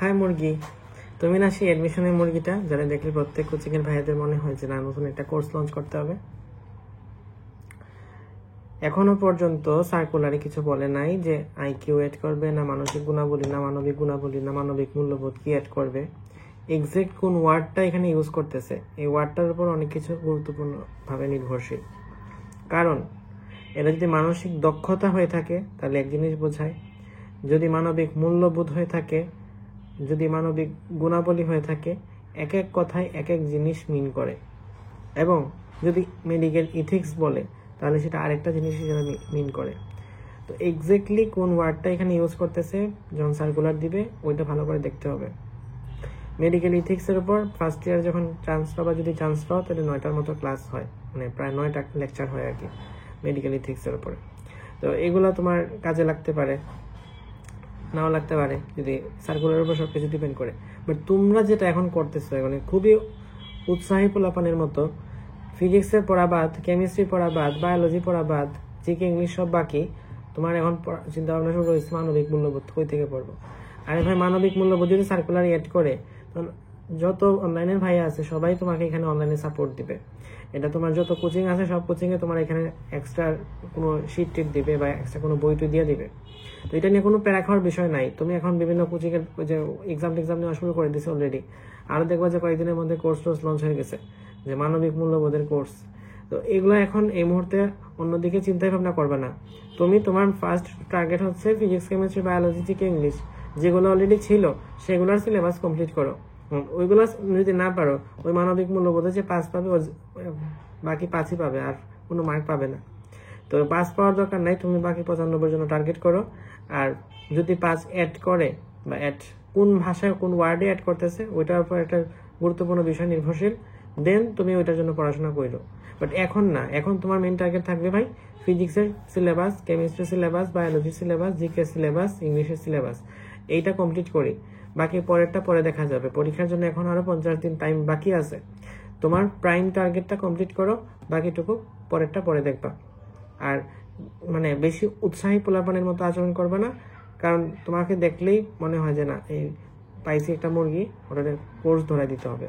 High মুরগি, তুমি না সেই অ্যাডমিশনের মুরগিটা যারা দেখলে প্রত্যেক কোচিং এর ভাইয়াদের মনে হয় যে না নতুন একটা কোর্স লঞ্চ করতে হবে? এখনো পর্যন্ত সার্কুলারে কিছু বলে নাই যে আইকিউ এড করবে না মানসিক গুণাবলী না মানবিক গুণাবলী না মানবিক মূল্যবোধ কি এড করবে। এক্সাক্ট কোন ওয়ার্ডটা এখানে ইউজ করতেছে এই ওয়ার্ডটার উপর অনেক কিছু গুরুত্বপূর্ণভাবে নির্ভরশীল। কারণ এটা যদি মানসিক দক্ষতা হয়ে থাকে তাহলে এক জিনিস বোঝায়, যদি মানবিক মূল্যবোধ হয়ে থাকে, যদি মানবিক গুণাবলী হয়ে থাকে, এক এক কথায় এক এক জিনিস মিন করে। এবং যদি মেডিকেল ইথিক্স বলে তাহলে সেটা আরেকটা জিনিস হিসেবে মিন করে। তো এক্স্যাক্টলি কোন ওয়ার্ডটা এখানে ইউজ করতেছে যখন সার্কুলার দিবে ওইটা ভালো করে দেখতে হবে। মেডিকেল ইথিক্সের উপর ফার্স্ট ইয়ার যখন চান্স পাবা, যদি চান্স পাও তাহলে 9টার মতো ক্লাস হয়, মানে প্রায় 9টা লেকচার হয় আর কি মেডিকেল ইথিক্সের উপরে। তো এগুলো তোমার কাজে লাগতে পারে, নাও লাগতে পারে, যদি সার্কুলারের উপর সবকিছু ডিপেন্ড করে। বাট তোমরা যেটা এখন করতেছো মানে খুবই উৎসাহী পোলাপানের মতো, ফিজিক্সের পড়া বাদ, কেমিস্ট্রি পড়া বাদ, বায়োলজি পড়া বাদ, জিকে ইংলিশ সব বাকি, তোমার এখন চিন্তা ভাবনা শুরু হয়েছে মানবিক মূল্যবোধ কই থেকে পড়বো। আরে ভাই, মানবিক মূল্যবোধ যদি সার্কুলার এড করে তখন যত অনলাইনের ভাই আছে সবাই তোমাকে এখানে অনলাইনে সাপোর্ট দিবে। এটা তোমার যত কোচিং আছে সব কোচিংয়ে তোমার এখানে এক্সট্রা কোনো শিট টিট দিবে বা এক্সট্রা কোনো বই টই দিয়ে দিবে। তো এটা নিয়ে কোনো প্যারা খাওয়ার বিষয় নাই। তুমি এখন বিভিন্ন কোচিংয়ের যে এক্সাম নেওয়া শুরু করে দিচ্ছে অলরেডি, আরও দেখবা যে কয়েকদিনের মধ্যে কোর্স টোর্স লঞ্চ হয়ে গেছে যে মানবিক মূল্যবোধের কোর্স। তো এগুলো এখন এই মুহূর্তে অন্যদিকে চিন্তাই ভাবনা করবে না। তুমি তোমার ফার্স্ট টার্গেট হচ্ছে physics, chemistry, biology, GK English যেগুলো অলরেডি ছিল সেগুলোর সিলেবাস কমপ্লিট করো। ওইগুলো যদি না পারো, ওই মানবিক মূল্যবোধে যে 5 পাবে বাকি 5ই পাবে, আর কোনো মার্ক পাবে না। তো 5 পাওয়ার দরকার নাই, তুমি বাকি 95 জন্য টার্গেট করো। আর যদি 5 অ্যাড করে বা অ্যাড কোন ভাষায় কোন ওয়ার্ডে অ্যাড করতেছে ওইটার উপর একটা গুরুত্বপূর্ণ বিষয় নির্ভরশীল, দেন তুমি ওইটার জন্য পড়াশোনা করো। বাট এখন না, এখন তোমার মেন টার্গেট থাকবে ভাই ফিজিক্সের সিলেবাস, কেমিস্ট্রির সিলেবাস, বায়োলজির সিলেবাস, জিকে সিলেবাস, ইংলিশের সিলেবাস, এইটা কমপ্লিট করি। বাকি পরেরটা পরে দেখা যাবে। পরীক্ষার জন্য এখন আরো 50 দিন টাইম বাকি আছে। তোমার প্রাইম টার্গেটটা কমপ্লিট করো, বাকিটুকু পরেরটা পরে দেখবা। আর মানে বেশি উৎসাহী পোলাপানের মতো আচরণ করবে না, কারণ তোমাকে দেখলেই মনে হয় যে না এই পাইছি একটা মুরগি, ওটা কোর্স ধরাই দিতে হবে।